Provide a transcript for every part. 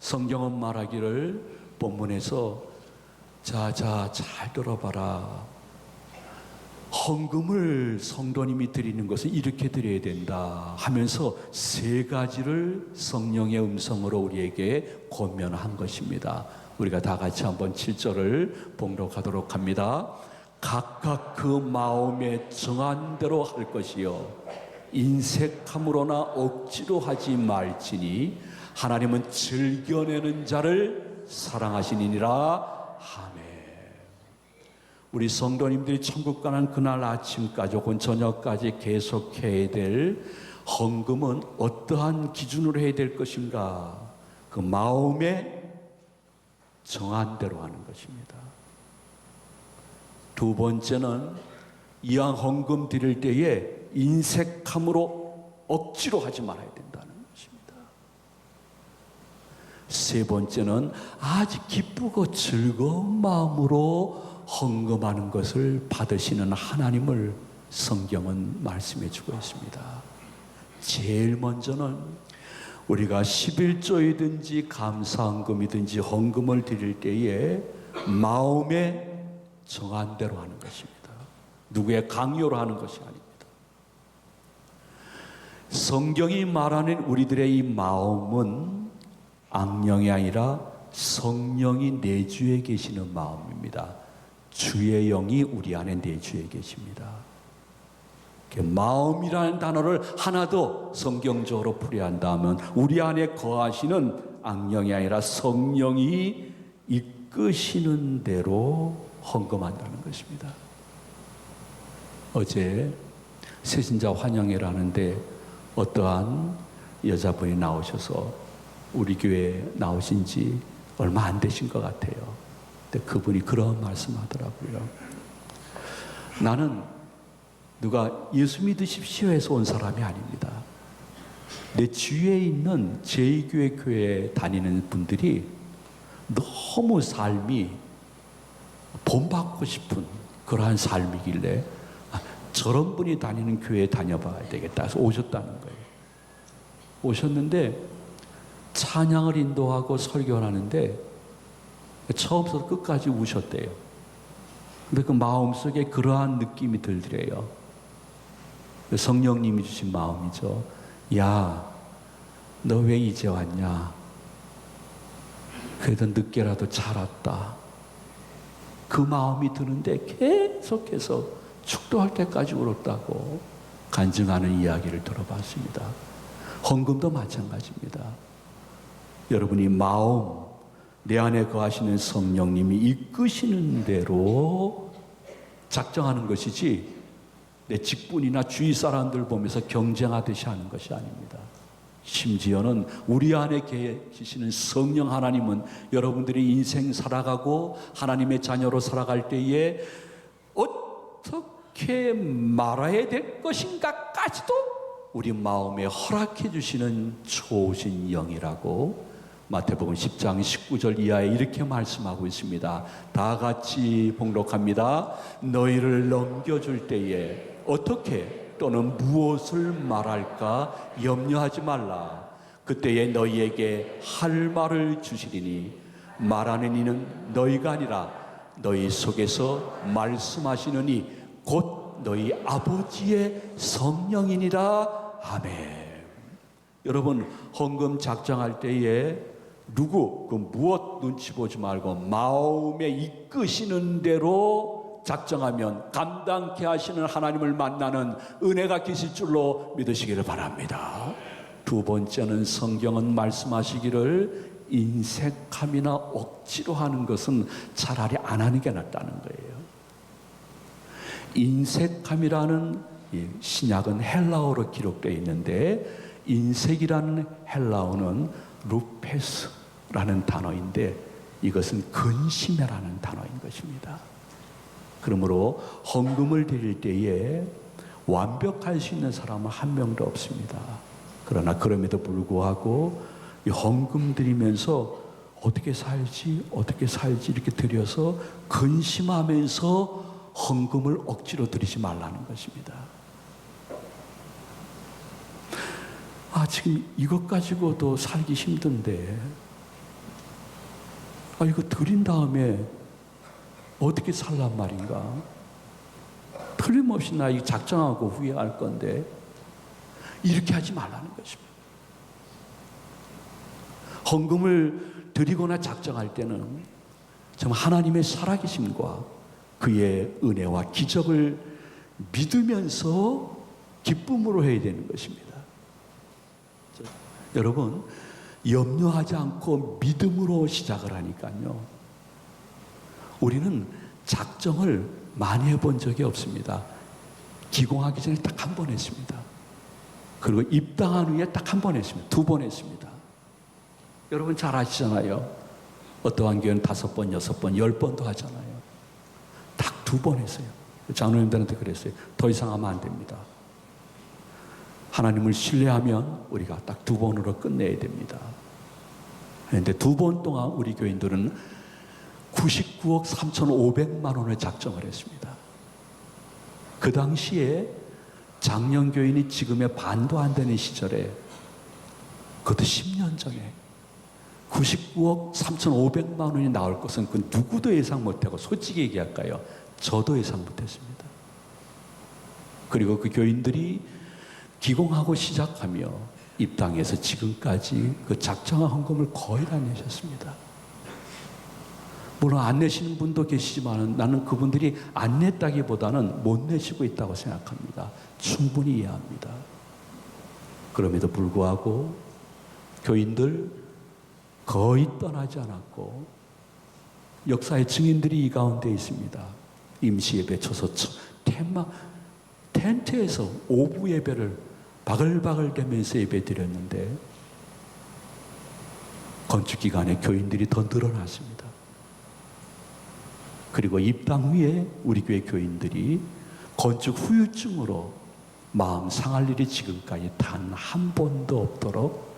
성경은 말하기를 본문에서 자 잘 들어봐라. 헌금을 성도님이 드리는 것은 이렇게 드려야 된다 하면서 세 가지를 성령의 음성으로 우리에게 권면한 것입니다. 우리가 다 같이 한번 7절을 봉독하도록 합니다. 각각 그 마음에 정한 대로 할 것이요 인색함으로나 억지로 하지 말지니 하나님은 즐겨내는 자를 사랑하시니라. 아멘. 우리 성도님들이 천국 가는 그날 아침까지 혹은 저녁까지 계속해야 될 헌금은 어떠한 기준으로 해야 될 것인가? 그 마음에 정한 대로 하는 것입니다. 두 번째는 이왕 헌금 드릴 때에 인색함으로 억지로 하지 말아야 된다는 것입니다. 세 번째는 아주 기쁘고 즐거운 마음으로 헌금하는 것을 받으시는 하나님을 성경은 말씀해 주고 있습니다. 제일 먼저는 우리가 11조이든지 감사헌금이든지 헌금을 드릴 때에 마음에 정한 대로 하는 것입니다. 누구의 강요로 하는 것이 아닙니다. 성경이 말하는 우리들의 이 마음은 악령이 아니라 성령이 내주에 계시는 마음입니다. 주의 영이 우리 안에 내주에 계십니다. 마음이라는 단어를 하나 더 성경적으로 풀이한다면 우리 안에 거하시는 악령이 아니라 성령이 이끄시는 대로 헌금한다는 것입니다. 어제 새신자 환영회를 하는데 어떠한 여자분이 나오셔서 우리 교회에 나오신 지 얼마 안 되신 것 같아요. 근데 그분이 그런 말씀하더라고요. 나는 누가 예수 믿으십시오 해서 온 사람이 아닙니다. 내 주위에 있는 제2교회 교회에 다니는 분들이 너무 삶이 본받고 싶은 그러한 삶이길래 저런 분이 다니는 교회에 다녀봐야 되겠다 해서 오셨다는 거예요. 오셨는데 찬양을 인도하고 설교를 하는데 처음부터 끝까지 우셨대요. 근데 그 마음속에 그러한 느낌이 들더래요. 성령님이 주신 마음이죠. 야, 너 왜 이제 왔냐? 그래도 늦게라도 잘 왔다. 그 마음이 드는데 계속해서 축도할 때까지 울었다고 간증하는 이야기를 들어봤습니다. 헌금도 마찬가지입니다. 여러분이 마음, 내 안에 거하시는 성령님이 이끄시는 대로 작정하는 것이지 내 직분이나 주위 사람들 보면서 경쟁하듯이 하는 것이 아닙니다. 심지어는 우리 안에 계시는 성령 하나님은 여러분들이 인생 살아가고 하나님의 자녀로 살아갈 때에 어떻게 말아야 될 것인가까지도 우리 마음에 허락해 주시는 좋으신 영이라고 마태복음 10장 19절 이하에 이렇게 말씀하고 있습니다. 다 같이 봉독합니다. 너희를 넘겨줄 때에 어떻게 또는 무엇을 말할까 염려하지 말라. 그때에 너희에게 할 말을 주시리니 말하는 이는 너희가 아니라 너희 속에서 말씀하시는 이 곧 너희 아버지의 성령이니라. 아멘. 여러분, 헌금 작정할 때에 누구, 무엇 눈치 보지 말고 마음에 이끄시는 대로 작정하면 감당케 하시는 하나님을 만나는 은혜가 계실 줄로 믿으시기를 바랍니다. 두 번째는 성경은 말씀하시기를 인색함이나 억지로 하는 것은 차라리 안 하는 게 낫다는 거예요. 인색함이라는 신약은 헬라어로 기록되어 있는데 인색이라는 헬라어는 루페스라는 단어인데 이것은 근심해라는 단어인 것입니다. 그러므로 헌금을 드릴 때에 완벽할 수 있는 사람은 한 명도 없습니다. 그러나 그럼에도 불구하고 이 헌금 드리면서 어떻게 살지 이렇게 드려서 근심하면서 헌금을 억지로 드리지 말라는 것입니다. 지금 이것 가지고도 살기 힘든데 이거 드린 다음에 어떻게 살란 말인가? 틀림없이 나 이거 작정하고 후회할 건데 이렇게 하지 말라는 것입니다. 헌금을 드리거나 작정할 때는 정말 하나님의 살아계심과 그의 은혜와 기적을 믿으면서 기쁨으로 해야 되는 것입니다. 여러분, 염려하지 않고 믿음으로 시작을 하니까요, 우리는 작정을 많이 해본 적이 없습니다. 기공하기 전에 딱 한 번 했습니다. 그리고 입당한 후에 딱 한 번 했습니다. 2번 했습니다. 여러분 잘 아시잖아요. 어떠한 교회는 5번, 6번, 10번도 하잖아요. 딱 2번 했어요. 장로님들한테 그랬어요. 더 이상 하면 안 됩니다. 하나님을 신뢰하면 우리가 딱 2번으로 끝내야 됩니다. 그런데 2번 동안 우리 교인들은 99억 3,500만 원을 작정을 했습니다. 그 당시에 작년 교인이 지금의 반도 안 되는 시절에, 그것도 10년 전에 99억 3,500만 원이 나올 것은 그 누구도 예상 못하고, 솔직히 얘기할까요? 저도 예상 못했습니다. 그리고 그 교인들이 기공하고 시작하며 입당해서 지금까지 그 작정한 헌금을 거의 다 내셨습니다. 물론 안 내시는 분도 계시지만 나는 그분들이 안 냈다기보다는 못 내시고 있다고 생각합니다. 충분히 이해합니다. 그럼에도 불구하고 교인들 거의 떠나지 않았고, 역사의 증인들이 이 가운데 있습니다. 임시 예배 쳐서 텐트에서 오부 예배를 바글바글 대면서 예배 드렸는데, 건축 기간에 교인들이 더 늘어났습니다. 그리고 입당 후에 우리 교회 교인들이 건축 후유증으로 마음 상할 일이 지금까지 단 한 번도 없도록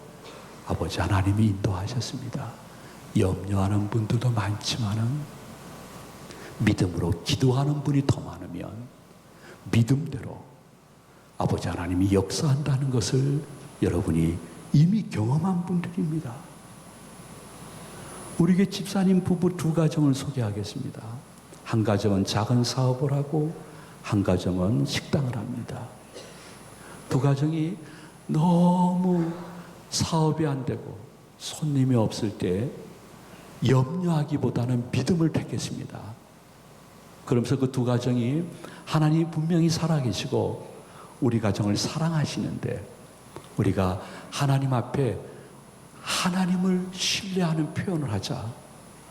아버지 하나님이 인도하셨습니다. 염려하는 분들도 많지만은 믿음으로 기도하는 분이 더 많으면 믿음대로 아버지 하나님이 역사한다는 것을 여러분이 이미 경험한 분들입니다. 우리 교회 집사님 부부 2가정을 소개하겠습니다. 한 가정은 작은 사업을 하고 한 가정은 식당을 합니다. 2가정이 너무 사업이 안 되고 손님이 없을 때 염려하기보다는 믿음을 택했습니다. 그러면서 그 2가정이 하나님이 분명히 살아계시고 우리 가정을 사랑하시는데, 우리가 하나님 앞에 하나님을 신뢰하는 표현을 하자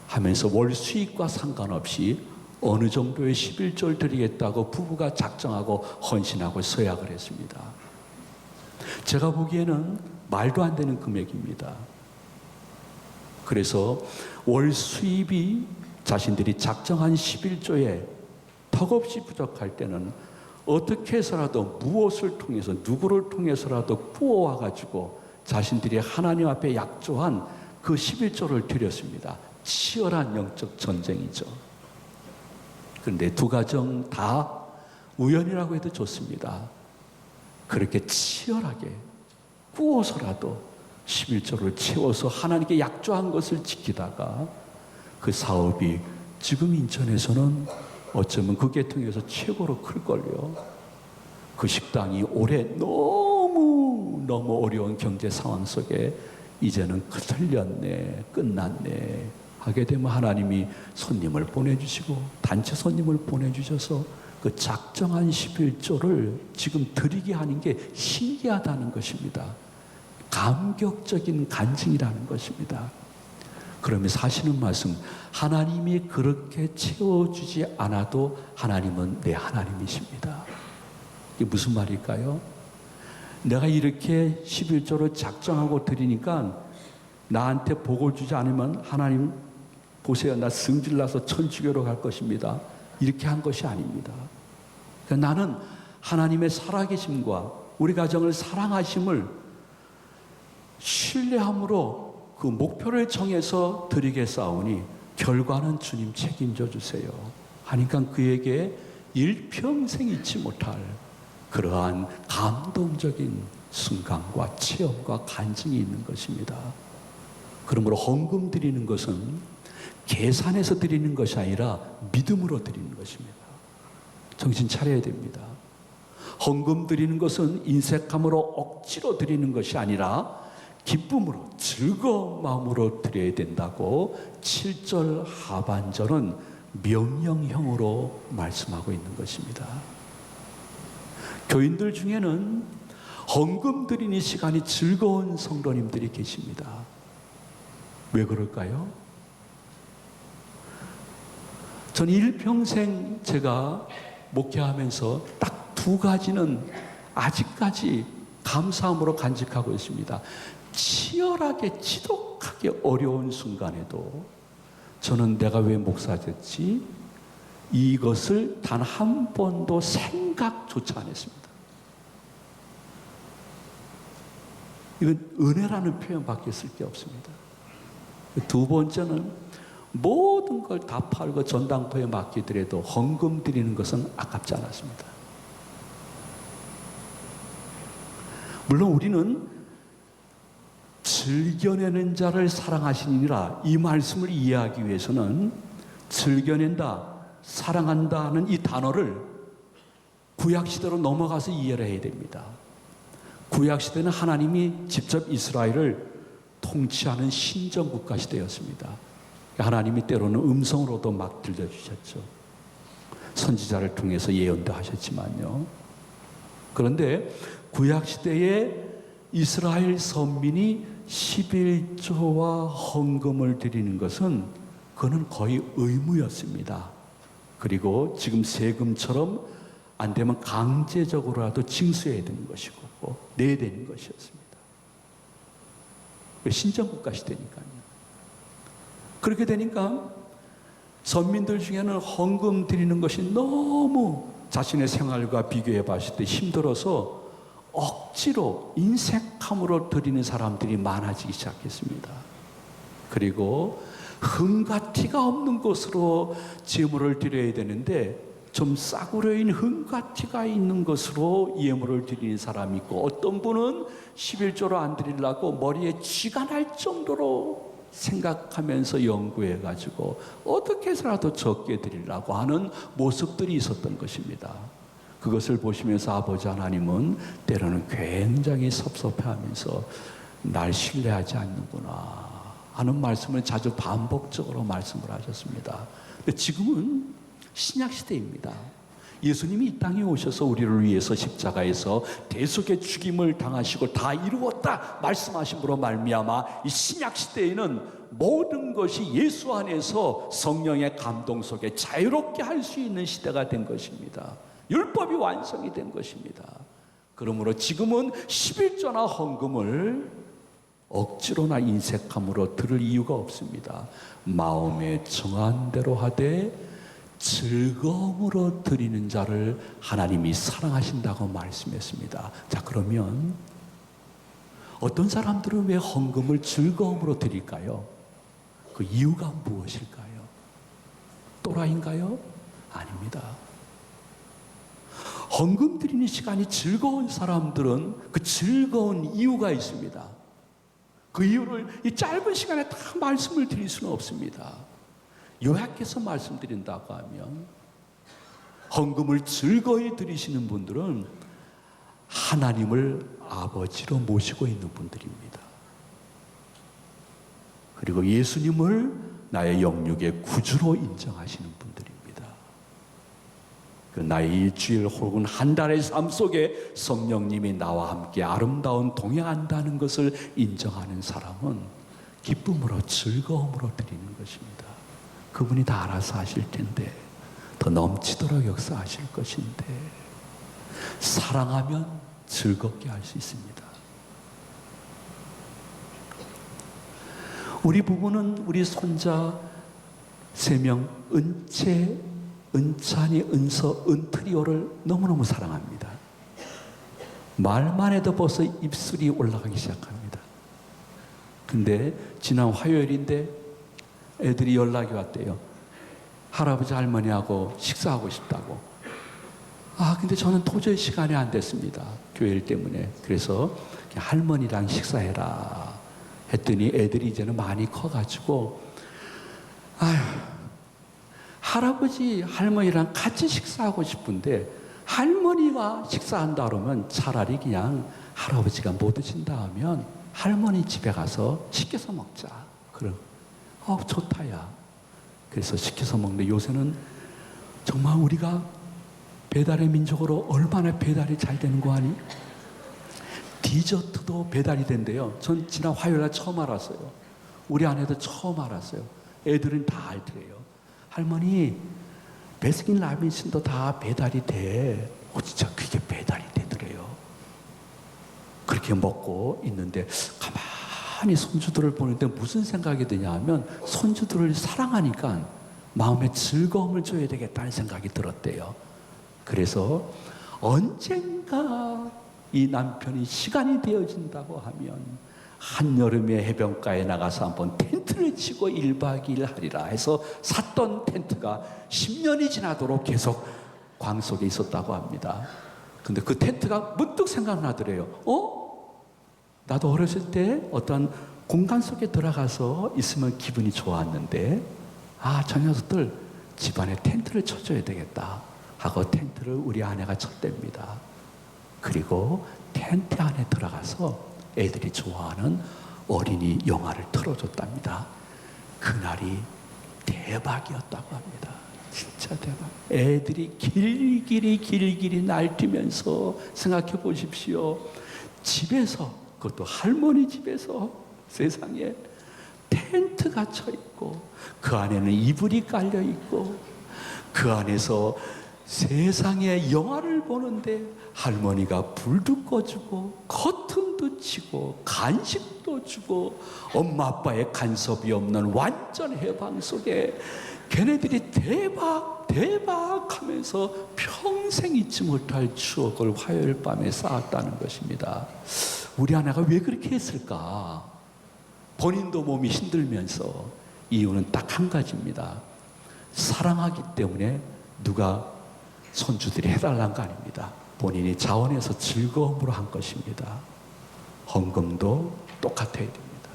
하면서 월 수익과 상관없이 어느 정도의 11조를 드리겠다고 부부가 작정하고 헌신하고 서약을 했습니다. 제가 보기에는 말도 안 되는 금액입니다. 그래서 월 수입이 자신들이 작정한 11조에 턱없이 부족할 때는 어떻게 해서라도 무엇을 통해서 누구를 통해서라도 구워와가지고 자신들이 하나님 앞에 약조한 그 11조를 드렸습니다. 치열한 영적 전쟁이죠. 그런데 2가정 다 우연이라고 해도 좋습니다. 그렇게 치열하게 구워서라도 11조를 채워서 하나님께 약조한 것을 지키다가 그 사업이 지금 인천에서는 어쩌면 그 계통에서 최고로 클걸요. 그 식당이 올해 너무 어려운 경제 상황 속에 이제는 틀렸네, 끝났네 하게 되면 하나님이 손님을 보내주시고 단체 손님을 보내주셔서 그 작정한 11조를 지금 드리게 하는 게 신기하다는 것입니다. 감격적인 간증이라는 것입니다. 그러면서 하시는 말씀, 하나님이 그렇게 채워주지 않아도 하나님은 내 하나님이십니다. 이게 무슨 말일까요? 내가 이렇게 11조를 작정하고 드리니까 나한테 복을 주지 않으면 하나님 보세요, 나 승질나서 천주교로 갈 것입니다. 이렇게 한 것이 아닙니다. 그러니까 나는 하나님의 살아계심과 우리 가정을 사랑하심을 신뢰함으로 그 목표를 정해서 드리겠사오니 결과는 주님 책임져 주세요 하니까 그에게 일평생 잊지 못할 그러한 감동적인 순간과 체험과 간증이 있는 것입니다. 그러므로 헌금 드리는 것은 계산해서 드리는 것이 아니라 믿음으로 드리는 것입니다. 정신 차려야 됩니다. 헌금 드리는 것은 인색함으로 억지로 드리는 것이 아니라 기쁨으로 즐거운 마음으로 드려야 된다고 7절 하반절은 명령형으로 말씀하고 있는 것입니다. 교인들 중에는 헌금 드리는 시간이 즐거운 성도님들이 계십니다. 왜 그럴까요? 전 일평생 제가 목회하면서 딱 두 가지는 아직까지 감사함으로 간직하고 있습니다. 치열하게 지독하게 어려운 순간에도 저는 내가 왜 목사 됐지? 이것을 단 한 번도 생각조차 안 했습니다. 이건 은혜라는 표현밖에 쓸 게 없습니다. 두 번째는 모든 걸 다 팔고 전당포에 맡기더라도 헌금 드리는 것은 아깝지 않았습니다. 물론 우리는 즐겨내는 자를 사랑하시니라 이 말씀을 이해하기 위해서는 즐겨낸다, 사랑한다는 이 단어를 구약시대로 넘어가서 이해를 해야 됩니다. 구약시대는 하나님이 직접 이스라엘을 통치하는 신정국가 시대였습니다. 하나님이 때로는 음성으로도 막 들려주셨죠. 선지자를 통해서 예언도 하셨지만요. 그런데 구약시대에 이스라엘 선민이 11조와 헌금을 드리는 것은 그거는 거의 의무였습니다. 그리고 지금 세금처럼 안 되면 강제적으로라도 징수해야 되는 것이고 내야 되는 것이었습니다. 신정국가 시대니까요. 그렇게 되니까 선민들 중에는 헌금 드리는 것이 너무 자신의 생활과 비교해 봤을 때 힘들어서 억지로 인색함으로 드리는 사람들이 많아지기 시작했습니다. 그리고 흠과 티가 없는 것으로 제물을 드려야 되는데 좀 싸구려인 흠과 티가 있는 것으로 예물을 드리는 사람이 있고, 어떤 분은 11조로 안 드리려고 머리에 쥐가 날 정도로 생각하면서 연구해가지고 어떻게 해서라도 적게 드리려고 하는 모습들이 있었던 것입니다. 그것을 보시면서 아버지 하나님은 때로는 굉장히 섭섭해하면서 날 신뢰하지 않는구나 하는 말씀을 자주 반복적으로 말씀을 하셨습니다. 근데 지금은 신약시대입니다. 예수님이 이 땅에 오셔서 우리를 위해서 십자가에서 대속의 죽임을 당하시고 다 이루었다 말씀하심으로 말미암아 이 신약시대에는 모든 것이 예수 안에서 성령의 감동 속에 자유롭게 할 수 있는 시대가 된 것입니다. 율법이 완성이 된 것입니다. 그러므로 지금은 11조나 헌금을 억지로나 인색함으로 들을 이유가 없습니다. 마음에 정한 대로 하되 즐거움으로 드리는 자를 하나님이 사랑하신다고 말씀했습니다. 자, 그러면 어떤 사람들은 왜 헌금을 즐거움으로 드릴까요? 그 이유가 무엇일까요? 또라이인가요? 아닙니다. 헌금 드리는 시간이 즐거운 사람들은 그 즐거운 이유가 있습니다. 그 이유를 이 짧은 시간에 다 말씀을 드릴 수는 없습니다. 요약해서 말씀드린다고 하면, 헌금을 즐거이 드리시는 분들은 하나님을 아버지로 모시고 있는 분들입니다. 그리고 예수님을 나의 영육의 구주로 인정하시는 분들입니다. 그 나의 일주일 혹은 한 달의 삶 속에 성령님이 나와 함께 아름다운 동행한다는 것을 인정하는 사람은 기쁨으로 즐거움으로 드리는 것입니다. 그분이 다 알아서 하실 텐데, 더 넘치도록 역사하실 것인데, 사랑하면 즐겁게 할 수 있습니다. 우리 부부는 우리 손자 3명 은채, 은찬이, 은서, 은트리오를 너무너무 사랑합니다. 말만 해도 벌써 입술이 올라가기 시작합니다. 근데 지난 화요일인데 애들이 연락이 왔대요. 할아버지 할머니하고 식사하고 싶다고. 근데 저는 도저히 시간이 안 됐습니다. 교회 일 때문에. 그래서 할머니랑 식사해라 했더니 애들이 이제는 많이 커가지고 아휴, 할아버지, 할머니랑 같이 식사하고 싶은데 할머니와 식사한다 그러면 차라리 그냥 할아버지가 못 드신다 하면 할머니 집에 가서 시켜서 먹자. 그럼 좋다 야. 그래서 시켜서 먹는데 요새는 정말 우리가 배달의 민족으로 얼마나 배달이 잘 되는 거 아니? 디저트도 배달이 된대요. 전 지난 화요일날 처음 알았어요. 우리 아내도 처음 알았어요. 애들은 다 알더래요. 할머니, 베스킨 라빈슨도 다 배달이 돼. 진짜 그게 배달이 되더래요. 그렇게 먹고 있는데 가만히 손주들을 보는데 무슨 생각이 드냐 하면 손주들을 사랑하니까 마음에 즐거움을 줘야 되겠다는 생각이 들었대요. 그래서 언젠가 이 남편이 시간이 되어진다고 하면 한여름에 해변가에 나가서 한번 텐트를 치고 1박 2일 하리라 해서 샀던 텐트가 10년이 지나도록 계속 광 속에 있었다고 합니다. 근데 그 텐트가 문득 생각나더래요. 나도 어렸을 때 어떤 공간 속에 들어가서 있으면 기분이 좋았는데 저 녀석들 집안에 텐트를 쳐줘야 되겠다 하고 텐트를 우리 아내가 쳤답니다. 그리고 텐트 안에 들어가서 애들이 좋아하는 어린이 영화를 틀어줬답니다. 그날이 대박이었다고 합니다. 진짜 대박. 애들이 길길이 날뛰면서 생각해 보십시오. 집에서, 그것도 할머니 집에서 세상에 텐트가 쳐 있고 그 안에는 이불이 깔려 있고 그 안에서 세상에 영화를 보는데 할머니가 불도 꺼주고 커튼도 치고 간식도 주고 엄마 아빠의 간섭이 없는 완전 해방 속에 걔네들이 대박 하면서 평생 잊지 못할 추억을 화요일 밤에 쌓았다는 것입니다. 우리 아내가 왜 그렇게 했을까? 본인도 몸이 힘들면서 이유는 딱 한 가지입니다. 사랑하기 때문에 누가 손주들이 해달라는 거 아닙니다. 본인이 자원해서 즐거움으로 한 것입니다. 헌금도 똑같아야 됩니다.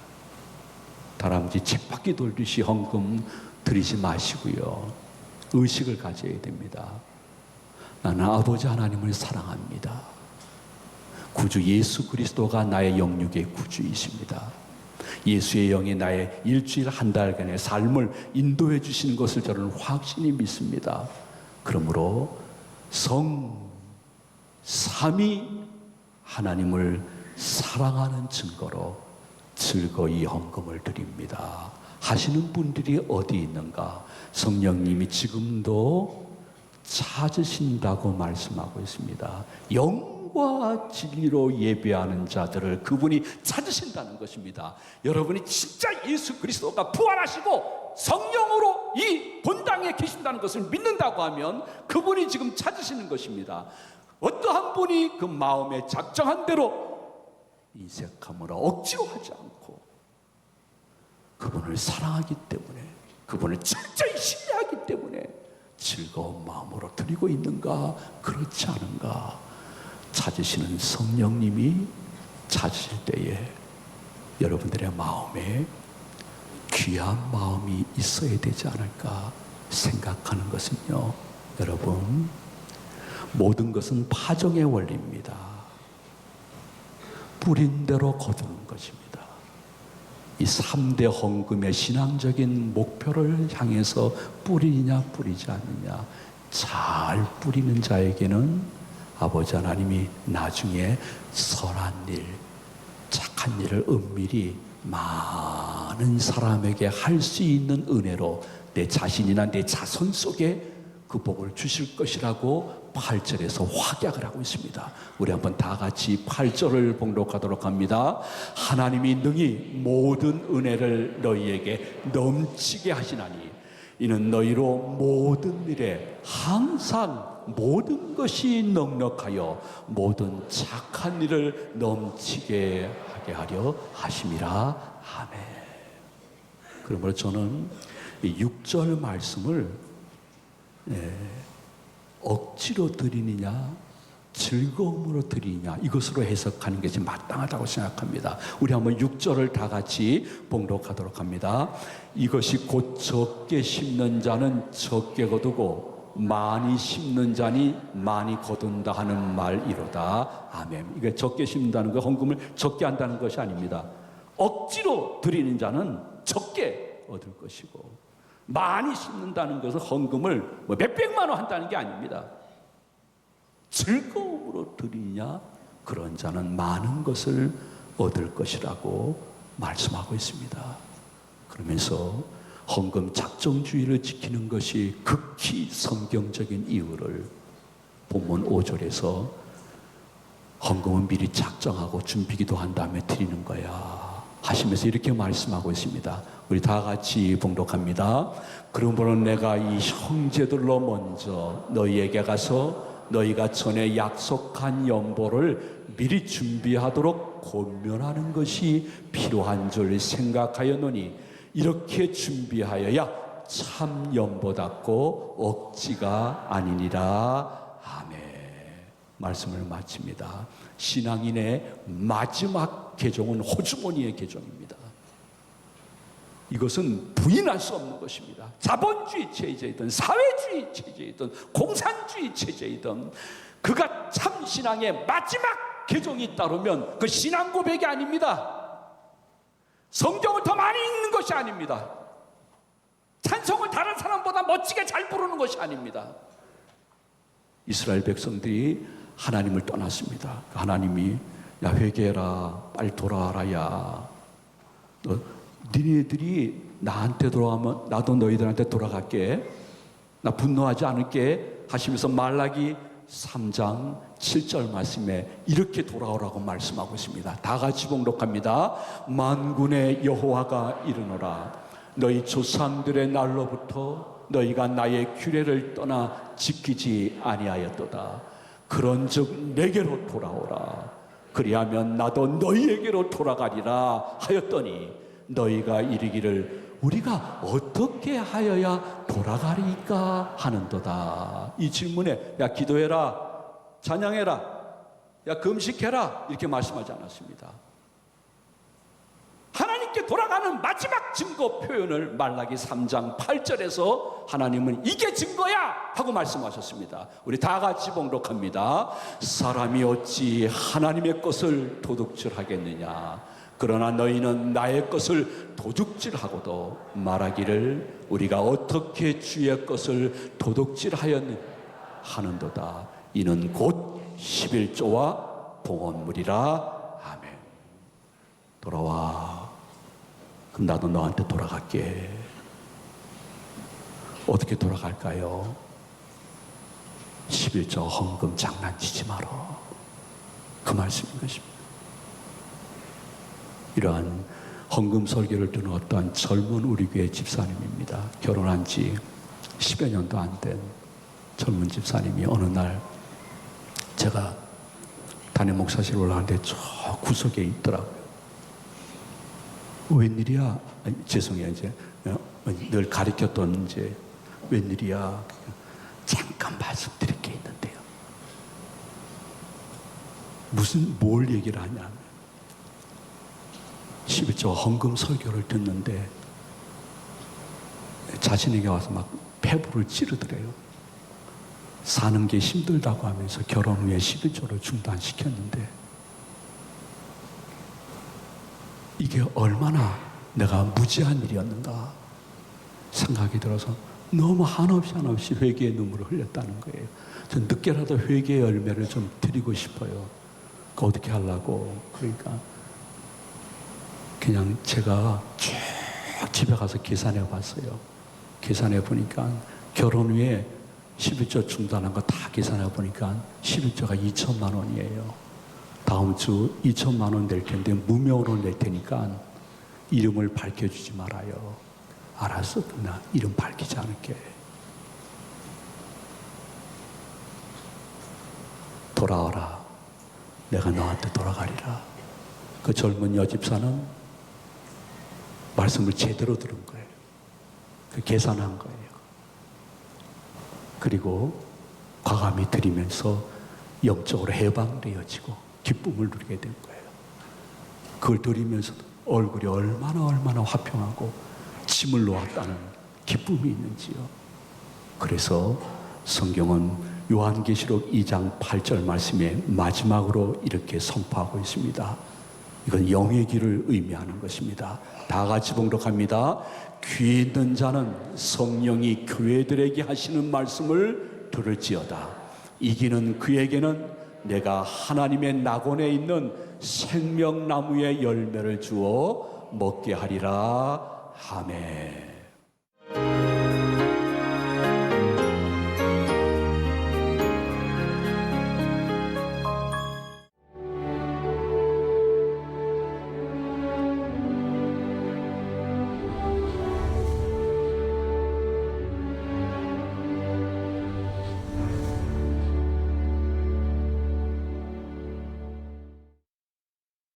다람쥐 쳇바퀴 돌듯이 헌금 드리지 마시고요. 의식을 가져야 됩니다. 나는 아버지 하나님을 사랑합니다. 구주 예수 그리스도가 나의 영육의 구주이십니다. 예수의 영이 나의 일주일 한 달간의 삶을 인도해 주시는 것을 저는 확신히 믿습니다. 그러므로 삼위 하나님을 사랑하는 증거로 즐거이 헌금을 드립니다 하시는 분들이 어디 있는가? 성령님이 지금도 찾으신다고 말씀하고 있습니다. 영과 진리로 예배하는 자들을 그분이 찾으신다는 것입니다. 여러분이 진짜 예수 그리스도가 부활하시고 성령으로 이 본당에 계신다는 것을 믿는다고 하면 그분이 지금 찾으시는 것입니다. 어떠한 분이 그 마음에 작정한 대로 인색함으로 억지로 하지 않고 그분을 사랑하기 때문에, 그분을 철저히 신뢰하기 때문에 즐거운 마음으로 드리고 있는가, 그렇지 않은가 찾으시는 성령님이 찾으실 때에 여러분들의 마음에 귀한 마음이 있어야 되지 않을까 생각하는 것은요, 여러분, 모든 것은 파종의 원리입니다. 뿌린 대로 거두는 것입니다. 이 3대 헌금의 신앙적인 목표를 향해서 뿌리냐 뿌리지 않느냐, 잘 뿌리는 자에게는 아버지 하나님이 나중에 선한 일, 착한 일을 은밀히 많은 사람에게 할 수 있는 은혜로 내 자신이나 내 자손 속에 그 복을 주실 것이라고 8절에서 확약을 하고 있습니다. 우리 한번 다 같이 8절을 봉독하도록 합니다. 하나님이 능히 모든 은혜를 너희에게 넘치게 하시나니 이는 너희로 모든 일에 항상 모든 것이 넉넉하여 모든 착한 일을 넘치게 하게 하려 하심이라. 아멘. 그러므로 저는 이 6절 말씀을 억지로 드리느냐 즐거움으로 드리냐, 이것으로 해석하는 것이 마땅하다고 생각합니다. 우리 한번 6절을 다 같이 봉독하도록 합니다. 이것이 곧 적게 심는 자는 적게 거두고 많이 심는 자니 많이 거둔다 하는 말이로다. 아멘. 이게 적게 심는다는 거, 헌금을 적게 한다는 것이 아닙니다. 억지로 드리는 자는 적게 얻을 것이고, 많이 심는다는 것은 헌금을 몇백만 원 한다는 게 아닙니다. 즐거움으로 드리냐, 그런 자는 많은 것을 얻을 것이라고 말씀하고 있습니다. 그러면서 헌금 작정주의를 지키는 것이 극히 성경적인 이유를 본문 5절에서 헌금은 미리 작정하고 준비기도 한 다음에 드리는 거야 하시면서 이렇게 말씀하고 있습니다. 우리 다 같이 봉독합니다. 그러므로 내가 이 형제들로 먼저 너희에게 가서 너희가 전에 약속한 연보를 미리 준비하도록 권면하는 것이 필요한 줄 생각하였노니 이렇게 준비하여야 참 연보답고 억지가 아니니라. 아멘. 말씀을 마칩니다. 신앙인의 마지막 계종은 호주머니의 계종입니다. 이것은 부인할 수 없는 것입니다. 자본주의 체제이든 사회주의 체제이든 공산주의 체제이든 그가 참 신앙의 마지막 계종이 있다면 그 신앙 고백이 아닙니다. 성경을 더 많이 읽는 것이 아닙니다. 찬송을 다른 사람보다 멋지게 잘 부르는 것이 아닙니다. 이스라엘 백성들이 하나님을 떠났습니다. 하나님이 야 회개해라, 빨리 돌아와라. 야 니네들이 나한테 돌아가면 나도 너희들한테 돌아갈게, 나 분노하지 않을게 하시면서 말라기 3장 7절 말씀에 이렇게 돌아오라고 말씀하고 있습니다. 다 같이 봉독합니다. 만군의 여호와가 이르노라. 너희 조상들의 날로부터 너희가 나의 규례를 떠나 지키지 아니하였도다. 그런즉 내게로 돌아오라. 그리하면 나도 너희에게로 돌아가리라 하였더니 너희가 이르기를 우리가 어떻게 하여야 돌아가리까 하는도다. 이 질문에 야 기도해라, 찬양해라, 야 금식해라 이렇게 말씀하지 않았습니다. 하나님께 돌아가는 마지막 증거 표현을 말라기 3장 8절에서 하나님은 이게 증거야 하고 말씀하셨습니다. 우리 다 같이 봉독합니다. 사람이 어찌 하나님의 것을 도둑질하겠느냐. 그러나 너희는 나의 것을 도둑질하고도 말하기를 우리가 어떻게 주의 것을 도둑질하였느냐 하는도다. 이는 곧 11조와 봉헌물이라. 아멘. 돌아와. 그럼 나도 너한테 돌아갈게. 어떻게 돌아갈까요? 11조 헌금 장난치지 마라. 그 말씀인 것입니다. 이러한 헌금 설교를 듣는 어떠한 젊은 우리 교회 집사님입니다. 결혼한 지 10여 년도 안 된 젊은 집사님이 어느 날 제가 담임 목사실 올라가는데 저 구석에 있더라고요. 웬일이야? 아니, 죄송해요. 이제 늘 가르쳤던 이제 웬일이야? 잠깐 말씀드릴 게 있는데요. 뭘 얘기를 하냐면 11조 헌금 설교를 듣는데 자신에게 와서 막 폐부를 찌르더래요. 사는 게 힘들다고 하면서 결혼 후에 11조를 중단시켰는데 이게 얼마나 내가 무지한 일이었는가 생각이 들어서 너무 한없이 회개의 눈물을 흘렸다는 거예요. 전 늦게라도 회개의 열매를 좀 드리고 싶어요. 그 어떻게 하려고. 그러니까 그냥 제가 쭉 집에 가서 계산해 봤어요. 계산해 보니까 결혼 후에 11조 중단한 거 다 계산해 보니까 11조가 2천만 원이에요. 다음 주 2천만 원 낼 텐데 무명으로 낼 테니까 이름을 밝혀주지 말아요. 알았어, 나 이름 밝히지 않을게. 돌아와라. 내가 너한테 돌아가리라. 그 젊은 여집사는 말씀을 제대로 들은 거예요. 그 계산한 거예요. 그리고 과감히 드리면서 영적으로 해방되어지고 기쁨을 누리게 된 거예요. 그걸 드리면서도 얼굴이 얼마나 화평하고 침을 놓았다는 기쁨이 있는지요. 그래서 성경은 요한계시록 2장 8절 말씀에 마지막으로 이렇게 선포하고 있습니다. 이건 영의 길을 의미하는 것입니다. 다 같이 봉독합니다. 귀 있는 자는 성령이 교회들에게 하시는 말씀을 들을지어다. 이기는 그에게는 내가 하나님의 낙원에 있는 생명나무의 열매를 주어 먹게 하리라. 아멘.